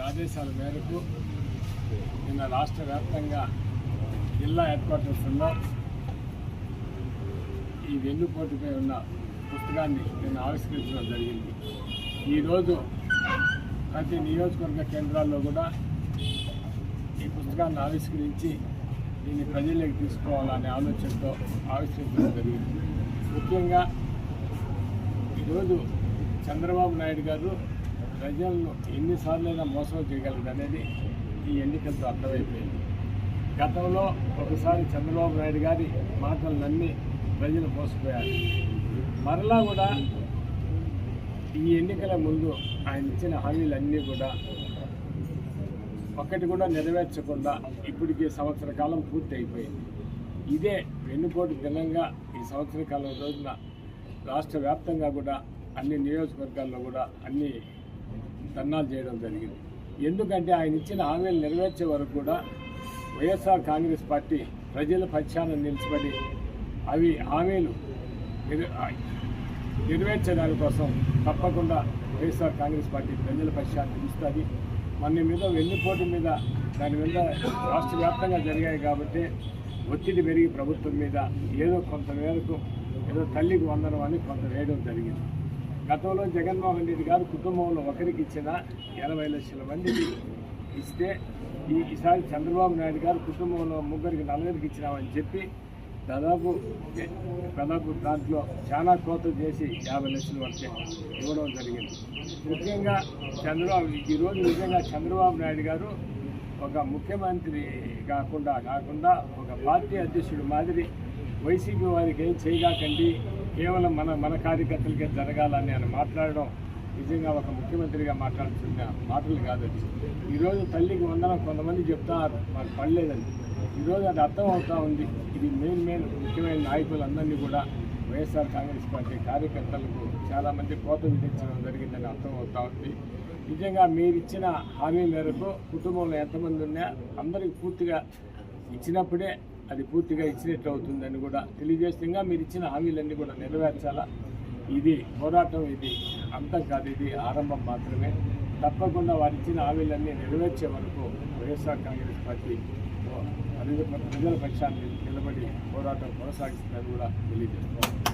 ఆదేశాల మేరకు నిన్న రాష్ట్ర వ్యాప్తంగా జిల్లా హెడ్ క్వార్టర్స్లో ఈ వెన్నుపోటుపై ఉన్న పుస్తకాన్ని నిన్న ఆవిష్కరించడం జరిగింది. ఈరోజు ప్రతి నియోజకవర్గ కేంద్రాల్లో కూడా ఈ పుస్తకాన్ని ఆవిష్కరించి దీన్ని ప్రజల్లోకి తీసుకోవాలనే ఆలోచనతో ఆవిష్కరించడం జరిగింది. ముఖ్యంగా ఈరోజు చంద్రబాబు నాయుడు గారు ప్రజలను ఎన్నిసార్లైనా మోసం చేయగలరు అనేది ఈ ఎన్నికలతో అర్థమైపోయింది. గతంలో ఒకసారి చంద్రబాబు నాయుడు గారి మాటలు నమ్మి ప్రజలు మోసపోయారు. మరలా కూడా ఈ ఎన్నికల ముందు ఆయన ఇచ్చిన హామీలన్నీ కూడా ఒక్కటి కూడా నెరవేర్చకుండా ఇప్పటికీ సంవత్సర కాలం పూర్తి అయిపోయింది. ఇదే వెన్నుపోటు దినంగా ఈ సంవత్సర కాలం రోజున రాష్ట్ర వ్యాప్తంగా కూడా అన్ని నియోజకవర్గాల్లో కూడా అన్ని ధర్నాలు చేయడం జరిగింది. ఎందుకంటే ఆయన ఇచ్చిన హామీలు నెరవేర్చే వరకు కూడా వైఎస్ఆర్ కాంగ్రెస్ పార్టీ ప్రజల పక్షాన నిలిచిబడి అవి హామీలు నెరవేర్చేదాని కోసం తప్పకుండా వైఎస్ఆర్ కాంగ్రెస్ పార్టీ ప్రజల పక్షాన్ని నిలుస్తుంది. మన మీద వెన్నుపోటు మీద దాని మీద రాష్ట్ర వ్యాప్తంగా జరిగాయి కాబట్టి ఒత్తిడి పెరిగి ప్రభుత్వం మీద ఏదో కొంత మేరకు ఏదో తల్లికి వందనం అని కొంత వేయడం జరిగింది. గతంలో జగన్మోహన్ రెడ్డి గారు కుటుంబంలో ఒకరికి ఇచ్చిన 80 లక్షల మందికి ఇస్తే ఈసారి చంద్రబాబు నాయుడు గారు కుటుంబంలో ముగ్గురికి 4 ఇచ్చినామని చెప్పి దాదాపు దాంట్లో చాలా కోత చేసి 50 లక్షల వరకే ఇవ్వడం జరిగింది. ముఖ్యంగా ఈరోజు నిజంగా చంద్రబాబు నాయుడు గారు ఒక ముఖ్యమంత్రి కాకుండా ఒక పార్టీ అధ్యక్షుడు మాదిరి వైసీపీ వారికి ఏం చేయగాకండి, కేవలం మన కార్యకర్తలకే జరగాలని అని మాట్లాడడం నిజంగా ఒక ముఖ్యమంత్రిగా మాట్లాడుతున్న మాటలు కాదండి. ఈరోజు తల్లికి వందనం కొంతమంది చెప్తారు మాకు పడలేదండి. ఈరోజు అది అర్థం అవుతూ ఉంది. ఇది మెయిన్ ముఖ్యమైన నాయకులందరినీ కూడా వైఎస్ఆర్ కాంగ్రెస్ పార్టీ కార్యకర్తలకు చాలామంది కోత విధించడం జరిగిందని అర్థం అవుతూ ఉంది. నిజంగా మీరు ఇచ్చిన హామీ మేరకు కుటుంబంలో ఎంతమంది ఉన్నా అందరికీ పూర్తిగా ఇచ్చినప్పుడే అది పూర్తిగా ఇచ్చినట్లు అవుతుందని కూడా తెలియజేస్తే ఇంకా మీరు ఇచ్చిన హామీలన్నీ కూడా నెరవేర్చాలా. ఇది పోరాటం, ఇది అంతం కాదు, ఇది ఆరంభం మాత్రమే. తప్పకుండా వారు ఇచ్చిన హామీలన్నీ నెరవేర్చే వరకు వైఎస్ఆర్ కాంగ్రెస్ పార్టీ ప్రజల పక్షాన్ని నిలబడి పోరాటం కొనసాగిస్తుందని కూడా తెలియజేస్తున్నారు.